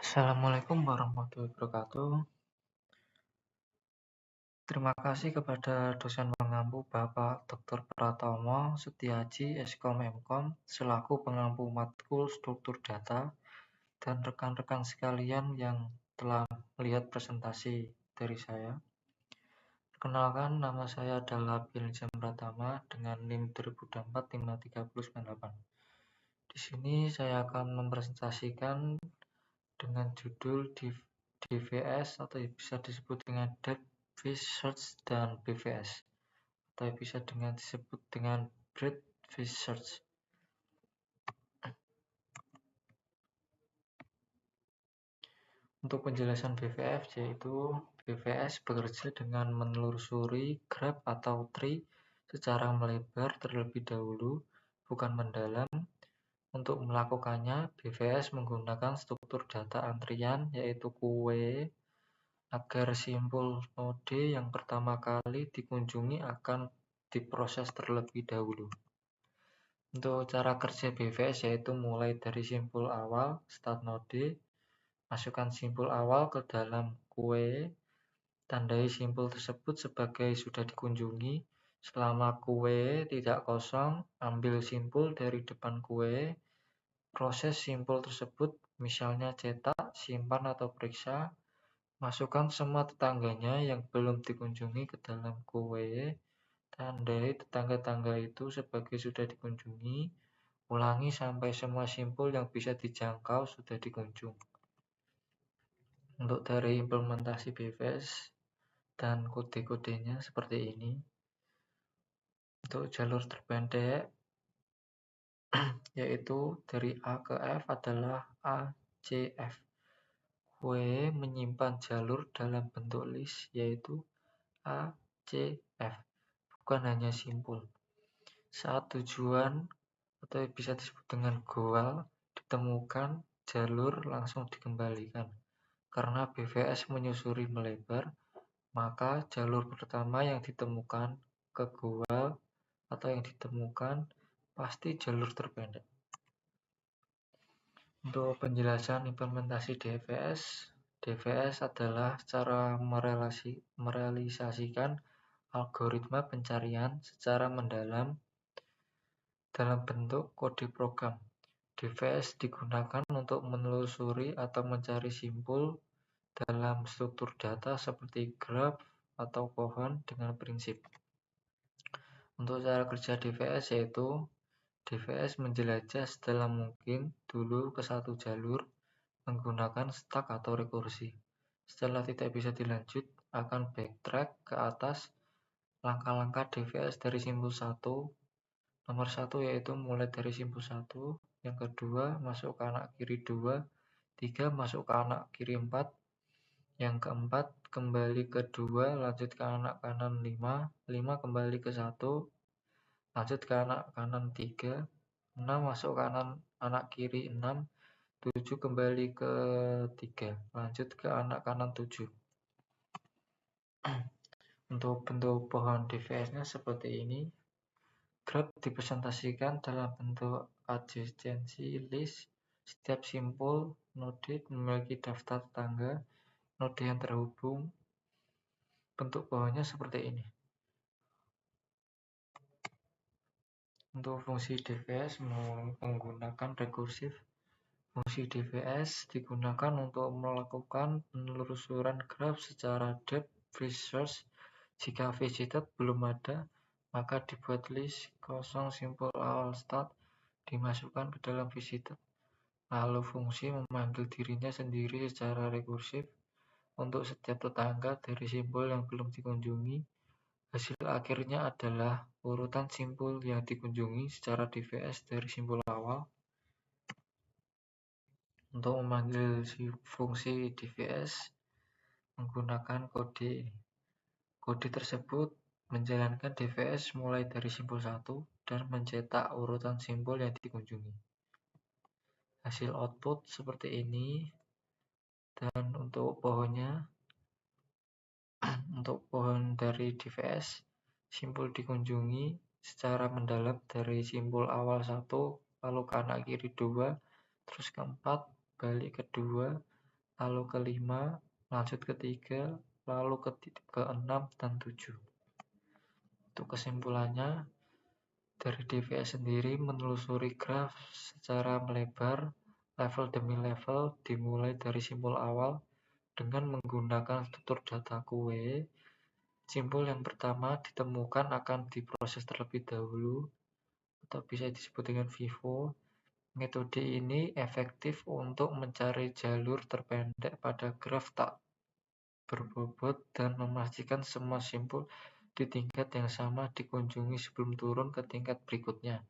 Assalamualaikum warahmatullahi wabarakatuh. Terima kasih kepada dosen pengampu Bapak Dr. Pratomo Setiaji, Eskom Mkom, selaku pengampu matkul struktur data, dan rekan-rekan sekalian yang telah melihat presentasi dari saya. Perkenalkan, nama saya adalah Biljam Pratama dengan NIM 2024 Di sini saya akan mempresentasikan dengan judul DVS atau bisa disebut dengan Depth First Search dan BVS atau bisa disebut dengan Breadth First Search. Untuk penjelasan BVF, yaitu BVS bekerja dengan menelusuri graph atau tree secara melebar terlebih dahulu, bukan mendalam. Untuk melakukannya, BVS menggunakan struktur data antrian, yaitu QW, agar simpul node yang pertama kali dikunjungi akan diproses terlebih dahulu. Untuk cara kerja BVS yaitu mulai dari simpul awal, start node, masukkan simpul awal ke dalam QW, tandai simpul tersebut sebagai sudah dikunjungi. Selama QW tidak kosong, ambil simpul dari depan QW, proses simpul tersebut, misalnya cetak, simpan atau periksa. Masukkan semua tetangganya yang belum dikunjungi ke dalam QW, tandai tetangga-tangga itu sebagai sudah dikunjungi, ulangi sampai semua simpul yang bisa dijangkau sudah dikunjung. Untuk dari implementasi BVS dan kode-kodenya seperti ini. Untuk jalur terpendek, yaitu dari A ke F adalah ACF. W menyimpan jalur dalam bentuk list, yaitu ACF, bukan hanya simpul. Saat tujuan atau bisa disebut dengan goal ditemukan, jalur langsung dikembalikan. Karena BVS menyusuri melebar, maka jalur pertama yang ditemukan ke goal atau yang ditemukan pasti jalur terpendek. Untuk penjelasan implementasi DVS adalah cara merealisasikan algoritma pencarian secara mendalam dalam bentuk kode program. DVS digunakan untuk menelusuri atau mencari simpul dalam struktur data seperti graph atau pohon dengan prinsip. Untuk cara kerja DVS yaitu DVS menjelajah sedalam mungkin dulu ke satu jalur menggunakan stack atau rekursi. Setelah tidak bisa dilanjut, akan backtrack ke atas. Langkah-langkah DVS dari simpul 1. Nomor 1 yaitu mulai dari simpul 1. Yang kedua, masuk ke anak kiri 2. 3, masuk ke anak kiri 4. Yang keempat, kembali ke 2, lanjut ke anak kanan 5. 5, kembali ke 1. Lanjut ke anak kanan 3. 6, masuk ke anak kiri 6. 7, kembali ke 3. Lanjut ke anak kanan 7. Untuk bentuk pohon DVS-nya seperti ini. Graph dipresentasikan dalam bentuk adjacency list. Setiap simpul node memiliki daftar tetangga node yang terhubung. Bentuk pohonnya seperti ini. Untuk fungsi DVS menggunakan rekursif. Fungsi DVS digunakan untuk melakukan penelusuran graph secara depth first search. Jika visited belum ada, maka dibuat list kosong simpul awal start dimasukkan ke dalam visited. Lalu fungsi memanggil dirinya sendiri secara rekursif untuk setiap tetangga dari simpul yang belum dikunjungi. Hasil akhirnya adalah urutan simpul yang dikunjungi secara DVS dari simpul awal. Untuk memanggil fungsi DVS menggunakan kode ini. Kode tersebut menjalankan DVS mulai dari simpul 1 dan mencetak urutan simpul yang dikunjungi. Hasil output seperti ini. Dan untuk pohonnya, untuk pohon dari DVS, simpul dikunjungi secara mendalam dari simpul awal 1, lalu ke anak kiri 2, terus ke 4, balik ke 2, lalu ke-5, lanjut ke-3, lalu ke-6 dan 7. Untuk kesimpulannya, dari DVS sendiri menelusuri graf secara melebar, level demi level, dimulai dari simpul awal dengan menggunakan struktur data kue. Simpul yang pertama ditemukan akan diproses terlebih dahulu, atau bisa disebut dengan FIFO. Metode ini efektif untuk mencari jalur terpendek pada graf tak berbobot dan memastikan semua simpul di tingkat yang sama dikunjungi sebelum turun ke tingkat berikutnya.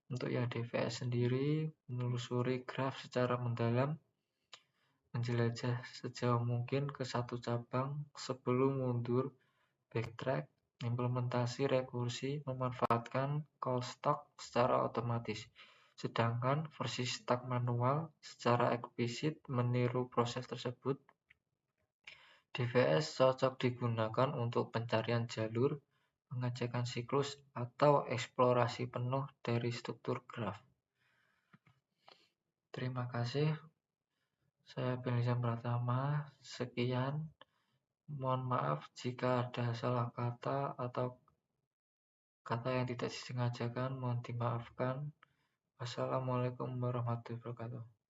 Untuk yang DVS sendiri, menelusuri graf secara mendalam, menjelajah sejauh mungkin ke satu cabang sebelum mundur, backtrack, implementasi rekursi, memanfaatkan call stack secara otomatis. Sedangkan versi stack manual secara eksplisit meniru proses tersebut. DVS cocok digunakan untuk pencarian jalur, pengecekan siklus, atau eksplorasi penuh dari struktur graf. Terima kasih. Saya Benizam Pratama. Sekian. Mohon maaf jika ada salah kata atau kata yang tidak disengajakan. Mohon dimaafkan. Wassalamualaikum warahmatullahi wabarakatuh.